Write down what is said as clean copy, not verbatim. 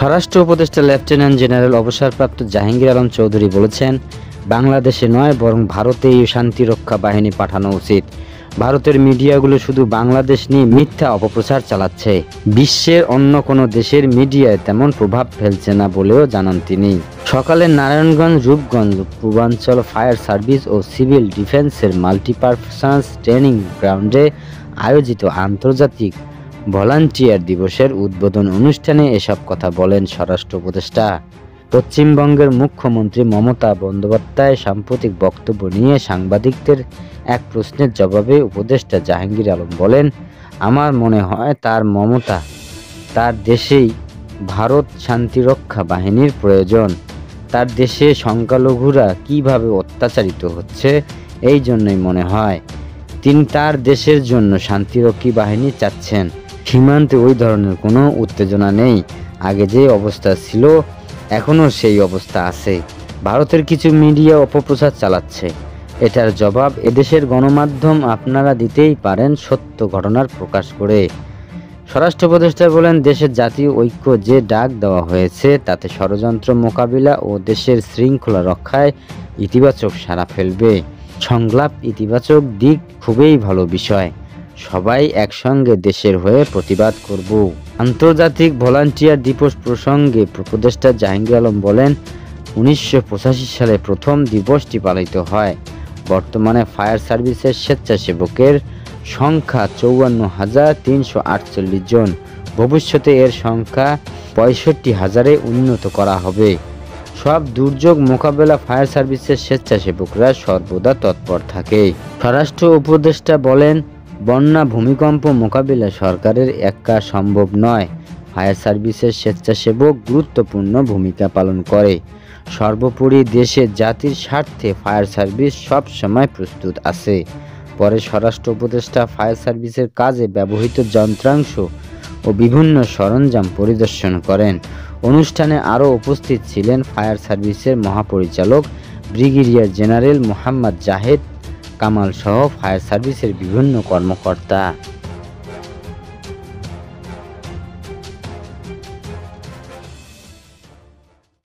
স্বরাষ্ট্র উপদেষ্টা lieutenant general অবসরপ্রাপ্ত জাহাঙ্গীর আলম চৌধুরী বলেছেন, বাংলাদেশে নয় বরং ভারতেই শান্তিরক্ষা বাহিনী পাঠানো উচিত। ভারতের মিডিয়াগুলো শুধু বাংলাদেশ নিয়ে মিথ্যা অপপ্রচার চালাচ্ছে। বিশ্বের অন্য কোনো দেশের মিডিয়ায় তেমন প্রভাব ফেলছে না বলেও জানান তিনি। সকালে নারায়ণগঞ্জ রূপগঞ্জ পূর্বাঞ্চল ফায়ার সার্ভিস ও সিভিল ডিফেন্সের মাল্টিপারপাস ট্রেনিং গ্রাউন্ডে আয়োজিত আন্তর্জাতিক ভলান্টিয়ার দিবসের উদ্বোধন অনুষ্ঠানে এসব কথা বলেন স্বরাষ্ট্র উপদেষ্টা। পশ্চিমবঙ্গের মুখ্যমন্ত্রী মমতা বন্দ্যোপাধ্যায় সাম্প্রতিক বক্তব্য নিয়ে সাংবাদিকদের এক প্রশ্নের জবাবে উপদেষ্টা জাহাঙ্গীর আলম বলেন, আমার মনে হয় তার দেশেই ভারত শান্তিরক্ষা বাহিনীর প্রয়োজন। তার দেশে সংখ্যালঘুরা কিভাবে অত্যাচারিত হচ্ছে, এই জন্যই মনে হয় তিনি তার দেশের জন্য শান্তিরক্ষী বাহিনী চাচ্ছেন। সীমান্তে ওই ধরনের কোনো উত্তেজনা নেই। আগে যে অবস্থা ছিল এখনও সেই অবস্থা আছে। ভারতের কিছু মিডিয়া অপপ্রচার চালাচ্ছে, এটার জবাব এদেশের গণমাধ্যম আপনারা দিতেই পারেন সত্য ঘটনার প্রকাশ করে। স্বরাষ্ট্র উপদেষ্টা বলেন, দেশের জাতীয় ঐক্য যে ডাক দেওয়া হয়েছে তাতে ষড়যন্ত্র মোকাবিলা ও দেশের শৃঙ্খলা রক্ষায় ইতিবাচক সাড়া ফেলবে। সংলাপ ইতিবাচক দিক খুবই ভালো বিষয়। সবাই একসঙ্গে দেশের হয়ে প্রতিবাদ করব। আন্তর্জাতিক ভলান্টিয়ার দিবস প্রসঙ্গে উপদেষ্টা জাহাঙ্গীর আলম বলেন, 1985 সালে প্রথম দিবসটি পালিত হয়। বর্তমানে ফায়ার সার্ভিসের স্বেচ্ছাসেবকের সংখ্যা 54,348 জন। ভবিষ্যতে এর সংখ্যা 65,000-এ উন্নত করা হবে। সব দুর্যোগ মোকাবেলা ফায়ার সার্ভিসের স্বেচ্ছাসেবকরা সর্বদা তৎপর থাকে। স্বরাষ্ট্র উপদেষ্টা বলেন, বন্যা ভূমিকম্প মোকাবিলায় সরকারের একা সম্ভব নয়। ফায়ার সার্ভিসের স্বেচ্ছাসেবক গুরুত্বপূর্ণ ভূমিকা পালন করে। সর্বোপরি দেশের জাতির স্বার্থে ফায়ার সার্ভিস সব সময় প্রস্তুত আছে। পরে স্বরাষ্ট্র উপদেষ্টা ফায়ার সার্ভিসের কাজে ব্যবহৃত যন্ত্রাংশ ও বিভিন্ন সরঞ্জাম পরিদর্শন করেন। অনুষ্ঠানে আরও উপস্থিত ছিলেন ফায়ার সার্ভিসের মহাপরিচালক ব্রিগেডিয়ার জেনারেল মোহাম্মদ জাহেদ কামাল সহ ফায়ার সার্ভিসের বিভিন্ন কর্মকর্তা।